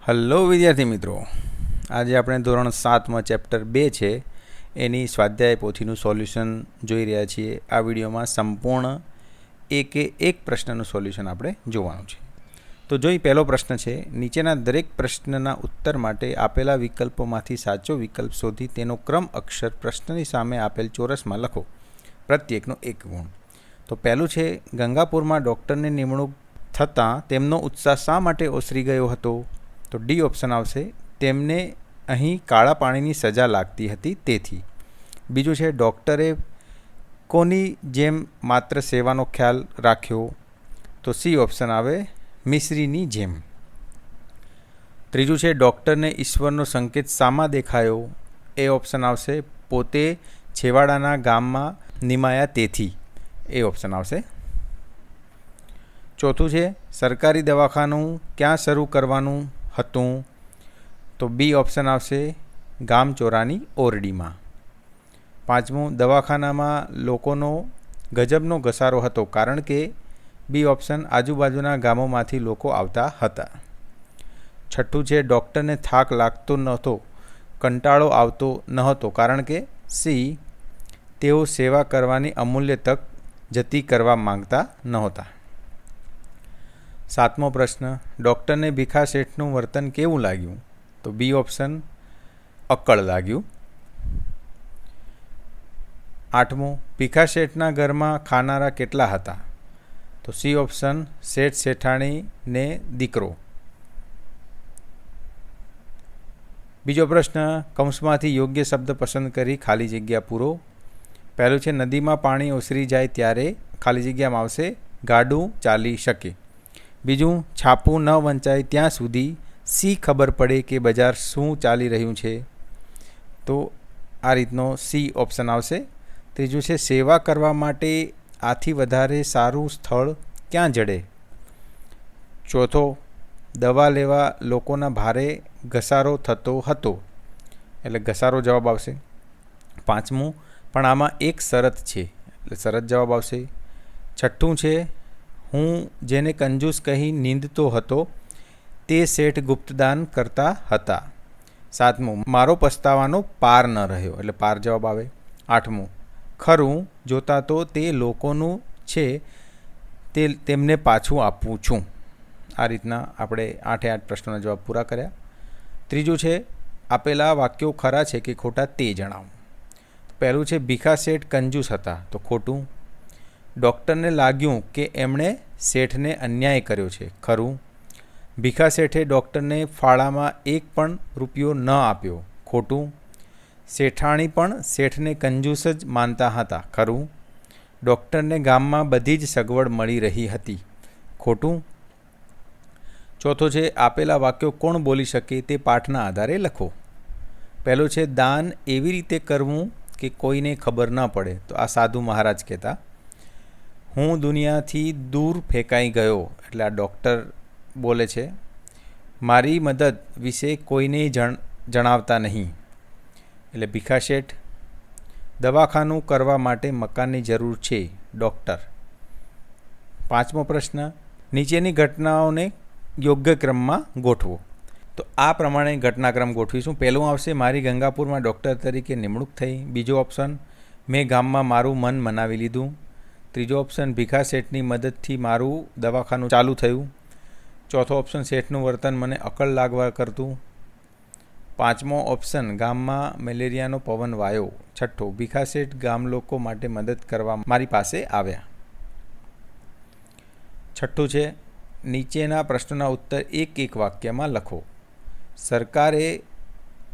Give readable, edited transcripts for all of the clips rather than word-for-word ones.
Hello વિદ્યાર્થી મિત્રો, આજે આપણે ધોરણ 7માં ચેપ્ટર 2 છે એની સ્વાધ્યાય પોથીનું સોલ્યુશન જોઈ રહ્યા છીએ. આ વિડીયોમાં સંપૂર્ણ એક પ્રશ્નનું સોલ્યુશન આપણે જોવાનું છે. તો જોઈ પહેલો પ્રશ્ન છે, નીચેના દરેક પ્રશ્નના ઉત્તર માટે આપેલા વિકલ્પોમાંથી સાચો વિકલ્પ શોધી તેનો ક્રમ અક્ષર પ્રશ્નની સામે આપેલ ચોરસમાં લખો. પ્રત્યેકનો 1 ગુણ. તો પહેલું છે, ગંગાપુરમાં ડૉક્ટરની નિમણૂક થતાં તેમનો ઉત્સાહ શા માટે ઓસરી ગયો હતો? તો ડી ઓપ્શન આવશે, તેમને અહીં કાળા પાણીની સજા લાગતી હતી તેથી. બીજું છે, ડૉક્ટરે કોની જેમ માત્ર સેવાનો ખ્યાલ રાખ્યો? તો સી ઓપ્શન આવે, મિશ્રીની જેમ. ત્રીજું છે, ડૉક્ટરને ઈશ્વરનો સંકેત શામાં દેખાયો? એ ઓપ્શન આવશે, પોતે છેવાડાના ગામમાં નિમાયા તેથી. એ ઓપ્શન આવશે. ચોથું છે, સરકારી દવાખાનું ક્યાં શરૂ કરવાનું હતું? તો બી ઓપ્શન આવશે, ગામચોરાની ઓરડીમાં. પાંચમું, દવાખાનામાં લોકોનો ગજબનો ઘસારો હતો કારણ કે બી ઓપ્શન, આજુબાજુના ગામોમાંથી લોકો આવતા હતા. છઠ્ઠું છે, ડૉક્ટરને થાક લાગતો નહોતો, કંટાળો આવતો નહોતો કારણ કે સી, તેઓ સેવા કરવાની અમૂલ્ય તક જતી કરવા માંગતા નહોતા. સાતમો પ્રશ્ન, ડૉક્ટરને ભીખા શેઠનું વર્તન કેવું લાગ્યું? તો બી ઓપ્શન, અક્કડ લાગ્યું. આઠમું, ભીખા શેઠના ઘરમાં ખાનારા કેટલા હતા? તો સી ઓપ્શન, શેઠ શેઠાણીને દીકરો. બીજો પ્રશ્ન, કૌંસમાંથી યોગ્ય શબ્દ પસંદ કરી ખાલી જગ્યા પૂરો. પહેલું છે, નદીમાં પાણી ઓસરી જાય ત્યારે ખાલી જગ્યામાં આવશે, ગાડું ચાલી શકે. બીજું, છાપું ન વંચાય ત્યાં સુધી સી ખબર પડે કે બજાર શું ચાલી રહ્યું છે. તો આ રીતનો સી ઓપ્શન આવશે. ત્રીજું છે, સેવા કરવા માટે આથી વધારે સારું સ્થળ ક્યાં જડે? ચોથો, દવા લેવા લોકોના ભારે ઘસારો થતો હતો, એટલે ઘસારો જવાબ આવશે. પાંચમું, પણ આમાં એક શરત છે, એટલે શરત જવાબ આવશે. છઠ્ઠું છે, હું જેને કંજૂસ કહી નિંદતો હતો તે શેઠ ગુપ્તદાન કરતા હતા. સાતમું, મારો પસ્તાવાનો પાર ન રહ્યો, એટલે પાર જવાબ આવે. આઠમું, ખરું જોતા તો તે લોકોનું છે તે તેમને પાછું આપું છું. આ રીતના આપણે 8 પ્રશ્નોના જવાબ પૂરા કર્યા. ત્રીજું છે, આપેલા વાક્યો ખરા છે કે ખોટા તે જણાવો. પહેલું છે, ભીખા શેઠ કંજૂસ હતા, તો ખોટું. ડૉક્ટરને લાગ્યું કે એમણે શેઠને અન્યાય કર્યો છે, ખરું. ભીખા શેઠે ડૉક્ટરને ફાળામાં 1 પણ રૂપિયો ન આપ્યો, ખોટું. શેઠાણી પણ શેઠને કંજૂસ જ માનતા હતા, ખરું. ડૉક્ટરને ગામમાં બધી જ સગવડ મળી રહી હતી, ખોટું. ચોથો છે, આપેલા વાક્યો કોણ બોલી શકે તે પાઠના આધારે લખો. પહેલું છે, દાન એવી રીતે કરવું કે કોઈને ખબર ન પડે, તો આ સાધુ મહારાજ કહેતા. હું દુનિયાથી દૂર ફેંકાઈ ગયો, એટલે આ ડૉક્ટર બોલે છે. મારી મદદ વિશે કોઈને જણાવતા નહીં, એટલે ભીખા શેઠ. દવાખાનું કરવા માટે મકાનની જરૂર છે, ડૉક્ટર. પાંચમો પ્રશ્ન, નીચેની ઘટનાઓને યોગ્ય ક્રમમાં ગોઠવો. તો આ પ્રમાણે ઘટનાક્રમ ગોઠવીશું. પહેલું આવશે, મારી ગંગાપુરમાં ડૉક્ટર તરીકે નિમણૂક થઈ. બીજો ઓપ્શન, મેં ગામમાં મારું મન મનાવી લીધું. ત્રીજો ઓપ્શન, ભીખા શેઠની મદદથી મારું દવાખાનું ચાલુ થયું. ચોથો ઓપ્શન, શેઠનું વર્તન મને અકળ લાગવા કરતું. પાંચમો ઓપ્શન, ગામમાં મેલેરિયાનો પવન વાયો. છઠ્ઠો, ભીખા શેઠ ગામ લોકો માટે મદદ કરવા મારી પાસે આવ્યા. છઠ્ઠું છે, નીચેના પ્રશ્નોના ઉત્તર એક વાક્યમાં લખો. સરકારે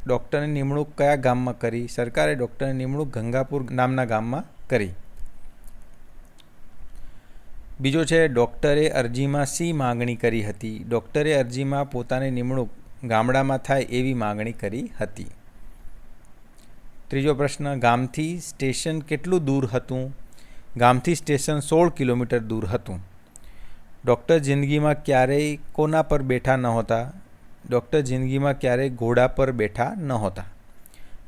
ડૉક્ટરની નિમણૂક કયા ગામમાં કરી? સરકારે ડૉક્ટરની નિમણૂક ગંગાપુર નામના ગામમાં કરી. બીજો છે, ડૉક્ટરે અરજીમાં શી માગણી કરી હતી? ડૉક્ટરે અરજીમાં પોતાની નિમણૂક ગામડામાં થાય એવી માગણી કરી હતી. ત્રીજો પ્રશ્ન, ગામથી સ્ટેશન કેટલું દૂર હતું? ગામથી સ્ટેશન 16 કિલોમીટર દૂર હતું. ડૉક્ટર જિંદગીમાં ક્યારેય કોના પર બેઠા નહોતા? ડૉક્ટર જિંદગીમાં ક્યારેય ઘોડા પર બેઠા નહોતા.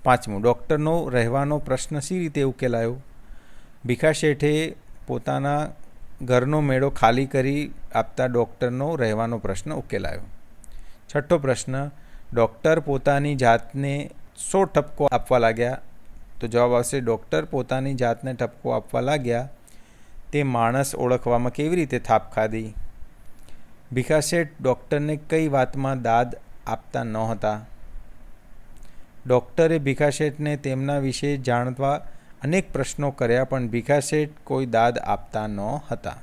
પાંચમું, ડૉક્ટરનો રહેવાનો પ્રશ્ન શી રીતે ઉકેલાયો? ભીખા શેઠે પોતાના ઘરનો મેળો ખાલી કરી આપતા ડૉક્ટરનો રહેવાનો પ્રશ્ન ઉકેલાયો. છઠ્ઠો પ્રશ્ન, ડૉક્ટર પોતાની જાતને શો ઠપકો આપવા લાગ્યા? તો જવાબ આવશે ડૉક્ટર પોતાની જાતને ઠપકો આપવા લાગ્યા તે માણસ ઓળખવામાં કેવી રીતે થાપ ખાધી? ભીખાશેઠ ડૉક્ટરને કઈ વાતમાં દાદ આપતા નહોતા? ડૉક્ટરે ભીખાશેઠને તેમના વિશે જાણવા અનેક પ્રશ્નો કર્યા પણ ભીખાશેઠ કોઈ દાદ આપતા ન હતા.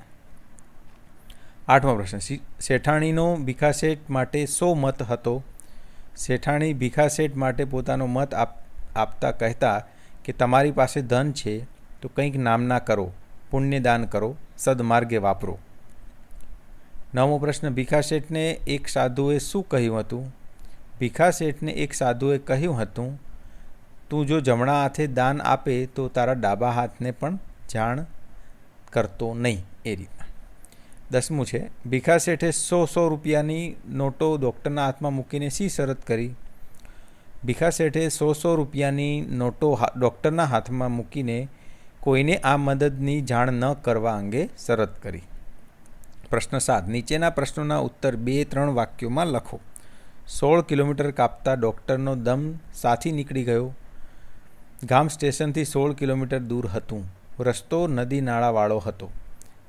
આઠમો પ્રશ્ન, શેઠાણીનો ભીખાશેઠ માટે શો મત હતો? શેઠાણી ભીખાશેઠ માટે પોતાનો મત આપતા કહેતા કે તમારી પાસે ધન છે તો કંઈક નામના કરો, પુણ્યદાન કરો, સદમાર્ગે વાપરો. નવમો પ્રશ્ન, ભીખાશેઠને એક સાધુએ શું કહ્યું હતું? ભીખાશેઠને એક સાધુએ કહ્યું હતું, તું જો જમણા હાથે દાન આપે તો તારા ડાબા હાથને પણ જાણ કરતો નહીં, એ રીતના. 10મું છે, ભીખાશેઠે 100 રૂપિયાની નોટો ડૉક્ટરના હાથમાં મૂકીને શી શરત કરી? ભીખાશેઠે 100 રૂપિયાની નોટો ડૉક્ટરના હાથમાં મૂકીને કોઈને આ મદદની જાણ ન કરવા અંગે શરત કરી. પ્રશ્ન 7, નીચેના પ્રશ્નોના ઉત્તર 2-3 વાક્યોમાં લખો. 16 કિલોમીટર કાપતા ડૉક્ટરનો દમ સાથી નીકળી ગયો. ગામ સ્ટેશનથી 16 કિલોમીટર દૂર હતું. રસ્તો નદી નાળાવાળો હતો.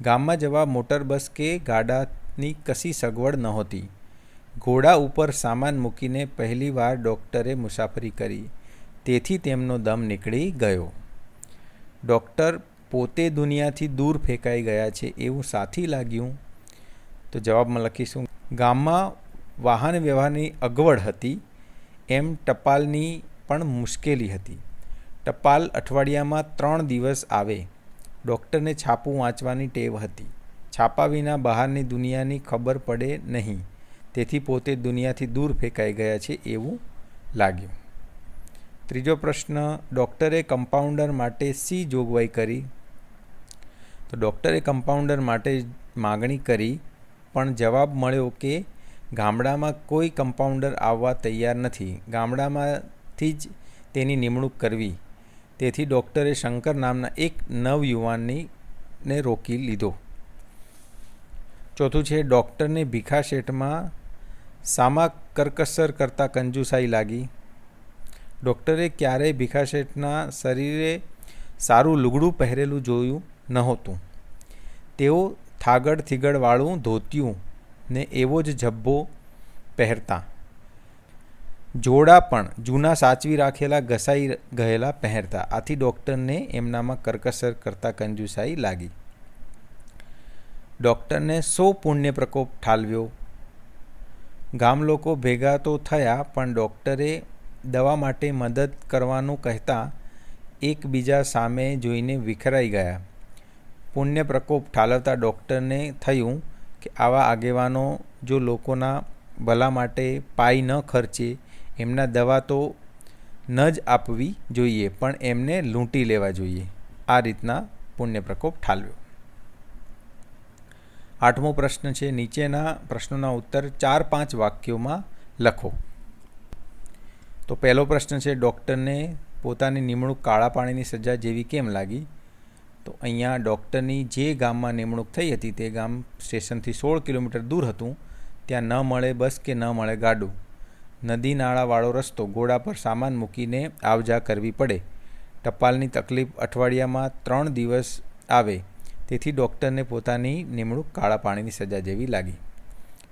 ગામમાં જવા મોટર બસ કે ગાડાની કશી સગવડ નહોતી. ઘોડા ઉપર સામાન મૂકીને પહેલીવાર ડૉક્ટરે મુસાફરી કરી, તેથી તેમનો દમ નીકળી ગયો. ડૉક્ટર પોતે દુનિયાથી દૂર ફેંકાઈ ગયા છે એવું સાથી લાગ્યું. તો જવાબમાં લખીશું, ગામમાં વાહન વ્યવહારની અગવડ હતી, એમ ટપાલની પણ મુશ્કેલી હતી. ટપાલ અઠવાડિયામાં 3 દિવસ આવે. ડૉક્ટરને છાપું વાંચવાની ટેવ હતી. છાપા વિના બહારની દુનિયાની ખબર પડે નહીં, તેથી પોતે દુનિયાથી દૂર ફેંકાઈ ગયા છે એવું લાગ્યું. ત્રીજો પ્રશ્ન, ડૉક્ટરે કમ્પાઉન્ડર માટે શી જોગવાઈ કરી? તો ડૉક્ટરે કમ્પાઉન્ડર માટે માગણી કરી પણ જવાબ મળ્યો કે ગામડામાં કોઈ કમ્પાઉન્ડર આવવા તૈયાર નથી. ગામડામાંથી જ તેની નિમણૂક કરવી. તેથી ડૉક્ટરે શંકર નામના એક નવયુવાનને રોકી લીધો. ચોથું છે, ડૉક્ટરને ભીખાશેઠમાં સામા કરકસર કરતાં કંજુસાઈ લાગી. ડૉક્ટરે ક્યારેય ભીખાશેઠના શરીરે સારું લુગડું પહેરેલું જોયું નહોતું. તેઓ થાગડ થીગડવાળું ધોતિયું ને એવો જ ઝભ્ભો પહેરતા. જોડા પણ જૂના સાચવી રાખેલા ઘસાઈ ગયેલા પહેરતા. આથી ડૉક્ટરને એમનામાં કરકસર કરતાં કંજુસાઈ લાગી. ડૉક્ટરને 100 પુણ્ય પ્રકોપ ઠાલવ્યો. ગામ લોકો ભેગા તો થયા પણ ડૉક્ટરે દવા માટે મદદ કરવાનું કહેતા એકબીજા સામે જોઈને વિખરાઈ ગયા. પુણ્ય પ્રકોપ ઠાલવતા ડૉક્ટરને થયું કે આવા આગેવાનો જો લોકોના ભલા માટે પાઈ ન ખર્ચે, એમના દવા તો ન જ આપવી જોઈએ પણ એમને લૂંટી લેવા જોઈએ. આ રીતના પુણ્ય પ્રકોપ ઠાલવ્યો. 8મો પ્રશ્ન છે, નીચેના પ્રશ્નોના ઉત્તર 4-5 વાક્યોમાં લખો. તો પહેલો પ્રશ્ન છે, ડૉક્ટરને પોતાની નિમણૂક કાળા પાણીની સજા જેવી કેમ લાગી? તો અહીંયા ડૉક્ટરની જે ગામમાં નિમણૂક થઈ હતી તે ગામ સ્ટેશનથી 16 કિલોમીટર દૂર હતું. ત્યાં ન મળે બસ કે ન મળે ગાડું. નદી નાળાવાળો રસ્તો, ઘોડા પર સામાન મૂકીને આવજા કરવી પડે. ટપાલની તકલીફ, અઠવાડિયામાં 3 દિવસ આવે. તેથી ડૉક્ટરને પોતાની નિમણૂક કાળા પાણીની સજા જેવી લાગી.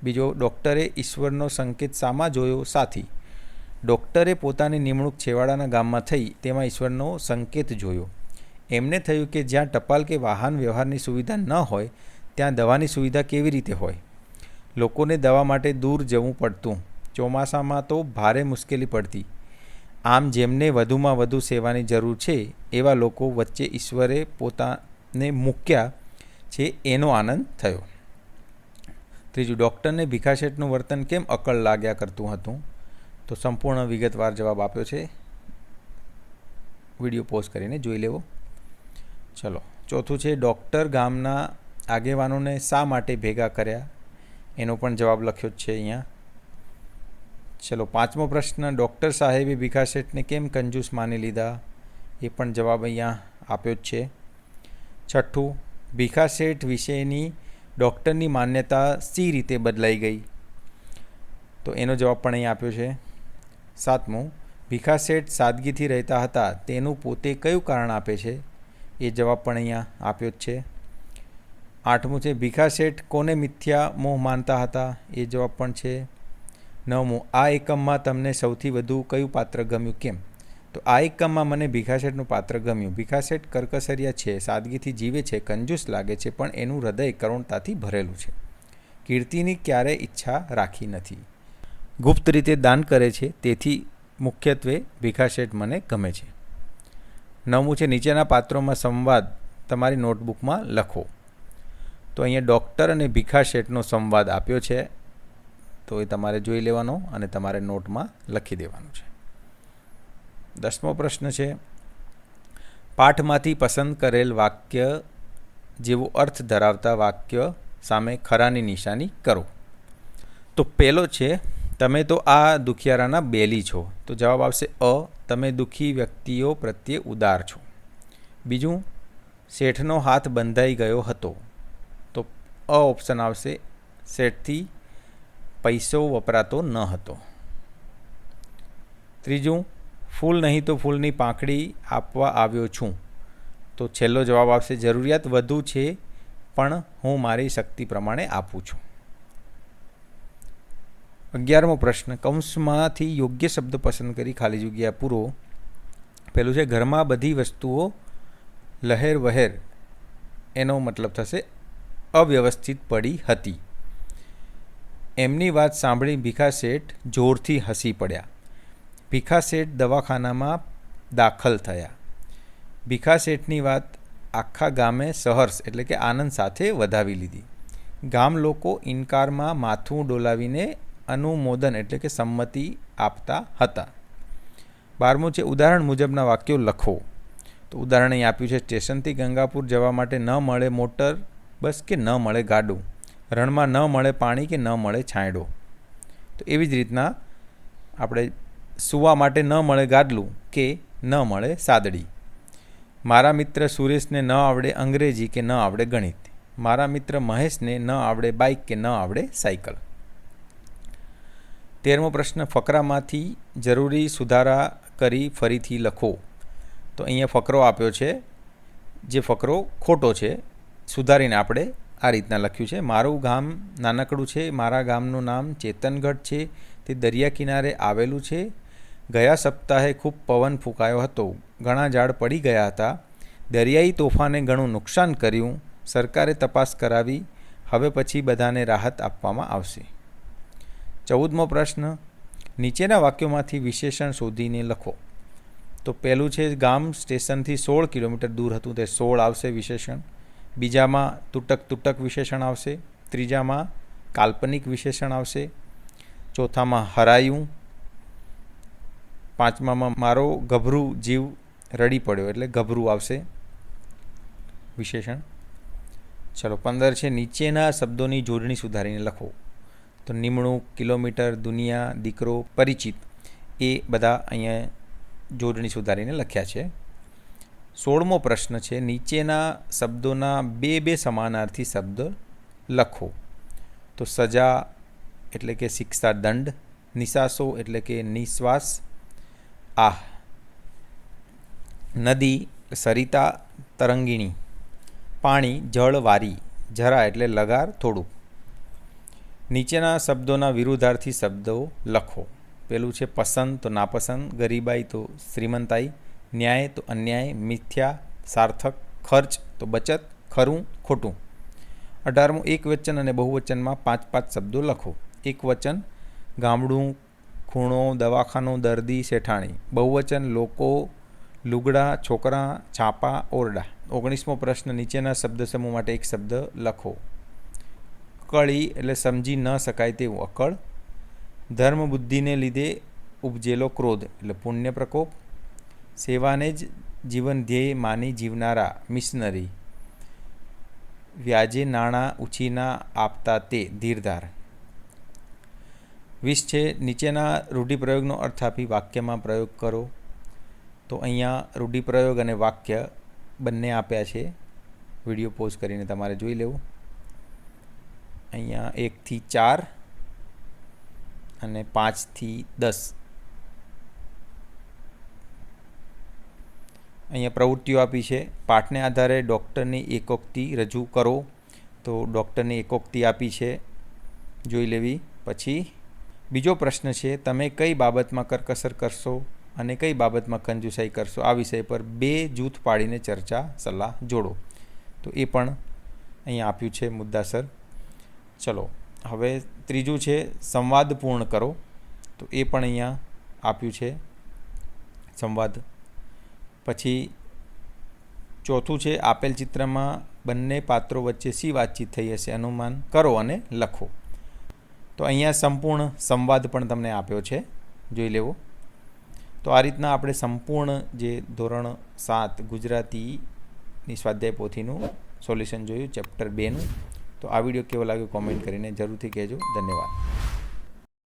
બીજો, ડૉક્ટરે ઈશ્વરનો સંકેત શામાં જોયો? સાથી. ડૉક્ટરે પોતાની નિમણૂક છેવાડાના ગામમાં થઈ તેમાં ઈશ્વરનો સંકેત જોયો. એમને થયું કે જ્યાં ટપાલ કે વાહન વ્યવહારની સુવિધા ન હોય ત્યાં દવાની સુવિધા કેવી રીતે હોય? લોકોને દવા માટે દૂર જવું પડતું. ચોમાસામાં તો ભારે મુશ્કેલી પડતી. આમ જેમને વધુમાં વધુ સેવાની જરૂર છે એવા લોકો વચ્ચે ઈશ્વરે પોતાને મૂક્યા છે એનો આનંદ થયો. ત્રીજું, ડૉક્ટરને ભીખાશેઠનું વર્તન કેમ અકળ લાગ્યા કરતું હતું? તો સંપૂર્ણ વિગતવાર જવાબ આપ્યો છે. વિડીયો પોઝ કરીને જોઈ લેવો. ચલો, ચોથું છે, ડૉક્ટર ગામના આગેવાનોને શા માટે ભેગા કર્યા? એનો પણ જવાબ લખ્યો જ છે અહીંયા. ચલો, 5મો પ્રશ્ન, ડૉક્ટર સાહેબે ભીખાશેઠને કેમ કંજૂસ માની લીધા? એ પણ જવાબ અહીંયા આપ્યો જ છે. છઠ્ઠું, ભીખાશેઠ વિશેની ડૉક્ટરની માન્યતા શી રીતે બદલાઈ ગઈ? તો એનો જવાબ પણ અહીં આપ્યો છે. 7મું, ભીખા શેઠ સાદગીથી રહેતા હતા તેનું પોતે કયું કારણ આપે છે? એ જવાબ પણ અહીંયા આપ્યો જ છે. 8મું છે, ભીખા શેઠ કોને મિથ્યા મોહ માનતા હતા? એ જવાબ પણ છે. 9મું, આ એકમમાં તમને સૌથી વધુ કયું પાત્ર ગમ્યું, કેમ? તો આ એકમમાં મને ભીખા શેઠનું પાત્ર ગમ્યું. ભીખા શેઠ કરકસરિયા છે, સાદગીથી જીવે છે, કંજૂસ લાગે છે, પણ એનું હૃદય કરુણતાથી ભરેલું છે. કીર્તિની ક્યારેય ઈચ્છા રાખી નથી. ગુપ્ત રીતે દાન કરે છે, તેથી મુખ્યત્વે ભીખા શેઠ મને ગમે છે. 9મું છે, નીચેના પાત્રોમાં સંવાદ તમારી નોટબુકમાં લખો. તો અહીંયા ડૉક્ટર અને ભીખા શેઠનો સંવાદ આપ્યો છે, તો એ તમારે જોઈ લેવાનો અને તમારે નોટમાં લખી દેવાનું છે. 10મો પ્રશ્ન છે, પાઠમાંથી પસંદ કરેલ વાક્ય જેવો અર્થ ધરાવતા વાક્ય સામે ખરાની નિશાની કરો. તો પહેલો છે, તમે તો આ દુખિયારાના બેલી છો. તો જવાબ આવશે અ, તમે દુઃખી વ્યક્તિઓ પ્રત્યે ઉદાર છો. બીજું, શેઠનો હાથ બંધાઈ ગયો હતો. તો અ ઓપ્શન આવશે, શેઠથી પૈસો વપરાતો ન હતો. ત્રીજું, ફૂલ નહીં તો ફૂલની પાંખડી આપવા આવ્યો છું. તો છેલ્લો જવાબ આવશે, જરૂરિયાત વધુ છે પણ હું મારી શક્તિ પ્રમાણે આપું છું. 11મો પ્રશ્ન, કૌંસમાંથી યોગ્ય શબ્દ પસંદ કરી ખાલી જગ્યા પૂરો. પહેલું છે, ઘરમાં બધી વસ્તુઓ લહેર વહેર, એનો મતલબ થશે અવ્યવસ્થિત પડી હતી. એમની વાત સાંભળી ભીખા શેઠ જોરથી હસી પડ્યા. ભીખા શેઠ દવાખાનામાં દાખલ થયા. ભીખા શેઠની વાત આખા ગામે સહર્ષ એટલે કે આનંદ સાથે વધાવી લીધી. ગામ લોકો ઇનકારમાં માથું ડોલાવીને અનુમોદન એટલે કે સંમતિ આપતા હતા. 12મું છે, ઉદાહરણ મુજબના વાક્યો લખો. તો ઉદાહરણ અહીં આપ્યું છે, સ્ટેશનથી ગંગાપુર જવા માટે ન મળે મોટર બસ કે ન મળે ગાડું, રણમાં ન મળે પાણી કે ન મળે છાંયડો. તો એવી જ રીતના આપણે સૂવા માટે ન મળે ગાદલું કે ન મળે સાદડી. મારા મિત્ર સુરેશને ન આવડે અંગ્રેજી કે ન આવડે ગણિત. મારા મિત્ર મહેશને ન આવડે બાઇક કે ન આવડે સાયકલ. 13મો પ્રશ્ન, ફકરામાંથી જરૂરી સુધારા કરી ફરીથી લખો. તો અહીંયા ફકરો આપ્યો છે, જે ફકરો ખોટો છે, સુધારીને આપણે આ રીતના લખ્યું છે. મારું ગામ નાનકડું છે, મારા ગામનું નામ ચેતનગઢ છે, તે દરિયા કિનારે આવેલું છે. ગયા સપ્તાહે ખૂબ પવન ફૂંકાયો હતો, ઘણા ઝાડ પડી ગયા હતા. દરિયાઈ તોફાને ઘણું નુકસાન કર્યું, સરકારે તપાસ કરાવી, હવે પછી બધાને રાહત આપવામાં આવશે. 14મો પ્રશ્ન, નીચેના વાક્યોમાંથી વિશેષણ શોધીને લખો. તો પહેલું છે, ગામ સ્ટેશનથી 16 કિલોમીટર દૂર હતું, તે 16 આવશે વિશેષણ. બીજામાં તૂટક તૂટક વિશેષણ આવશે. ત્રીજામાં કાલ્પનિક વિશેષણ આવશે. ચોથામાં હરાયું. પાંચમામાં મારો ગભરું જીવ રડી પડ્યો એટલે ગભરું આવશે વિશેષણ. ચલો 15 છે, નીચેના શબ્દોની જોડણી સુધારીને લખો. તો નિમણૂક, કિલોમીટર, દુનિયા, દીકરો, પરિચિત એ બધા અહીંયા જોડણી સુધારીને લખ્યા છે. 16મો પ્રશ્ન છે, નીચેના શબ્દોના બે સમાનાર્થી શબ્દ લખો. તો સજા એટલે કે શિક્ષા, દંડ. નિસાસો એટલે કે નિશ્વાસ, આહ. નદી સરિતા, તરંગીણી. પાણી જળવારી, જરા એટલે લગાર, થોડુંક. નીચેના શબ્દોના વિરુદ્ધાર્થી શબ્દો લખો. પેલું છે પસંદ તો નાપસંદ, ગરીબાઈ તો શ્રીમંતાઈ, ન્યાય તો અન્યાય, મિથ્યા સાર્થક, ખર્ચ તો બચત, ખરું ખોટું. 18મું, એકવચન અને બહુવચનમાં 5 શબ્દો લખો. એકવચન ગામડું, ખૂણો, દવાખાનું, દર્દી, શેઠાણી. બહુવચન લોકો, લુગડા, છોકરા, છાપા, ઓરડા. 19મો પ્રશ્ન, નીચેના શબ્દ સમૂહ માટે એક શબ્દ લખો. કળી એટલે સમજી ન શકાય તેવું, અકળ. ધર્મ બુદ્ધિને લીધે ઉપજેલો ક્રોધ એટલે પુણ્ય પ્રકોપ. સેવાને જ જીવન ધ્યેય માની જીવનારા, મિશનરી. વ્યાજે નાણાં ઉછીના આપતા તે, ધીરધાર. 20 છે, નીચેના રૂઢિપ્રયોગનો અર્થ આપી વાક્યમાં પ્રયોગ કરો. તો અહીંયા રૂઢિપ્રયોગ અને વાક્ય બંને આપ્યા છે. વિડીયો પોઝ કરીને તમારે જોઈ લેવું. અહીંયા 1 થી 4, અને 5 થી 10 અહીંયા પ્રવૃત્તિઓ આપી છે. પાઠને આધારે ડૉક્ટરની એકોક્તિ રજૂ કરો. તો ડૉક્ટરની એકોક્તિ આપી છે, જોઈ લેવી. પછી બીજો પ્રશ્ન છે, તમે કઈ બાબતમાં કરકસર કરશો અને કઈ બાબતમાં કંજુસાઈ કરશો? આ વિષય પર 2 જૂથ પાડીને ચર્ચા સલાહ જોડો. તો એ પણ અહીંયા આપ્યું છે મુદ્દાસર. ચલો હવે ત્રીજું છે સંવાદ પૂર્ણ કરો. તો એ પણ અહીંયા આપ્યું છે સંવાદ. પછી ચોથું છે આપેલ ચિત્રમાં બંને પાત્રો વચ્ચે શી વાતચીત થઈ હશે અનુમાન કરો અને લખો. તો અહીંયા સંપૂર્ણ સંવાદ પણ તમને આપ્યો છે, જોઈ લેવો. તો આ રીતના આપણે સંપૂર્ણ જે ધોરણ 7 ગુજરાતીની સ્વાધ્યાય પોથીનું સોલ્યુશન જોયું, ચેપ્ટર 2નું. તો આ વિડીયો કેવો લાગ્યો કોમેન્ટ કરીને જરૂરથી કહેજો. ધન્યવાદ.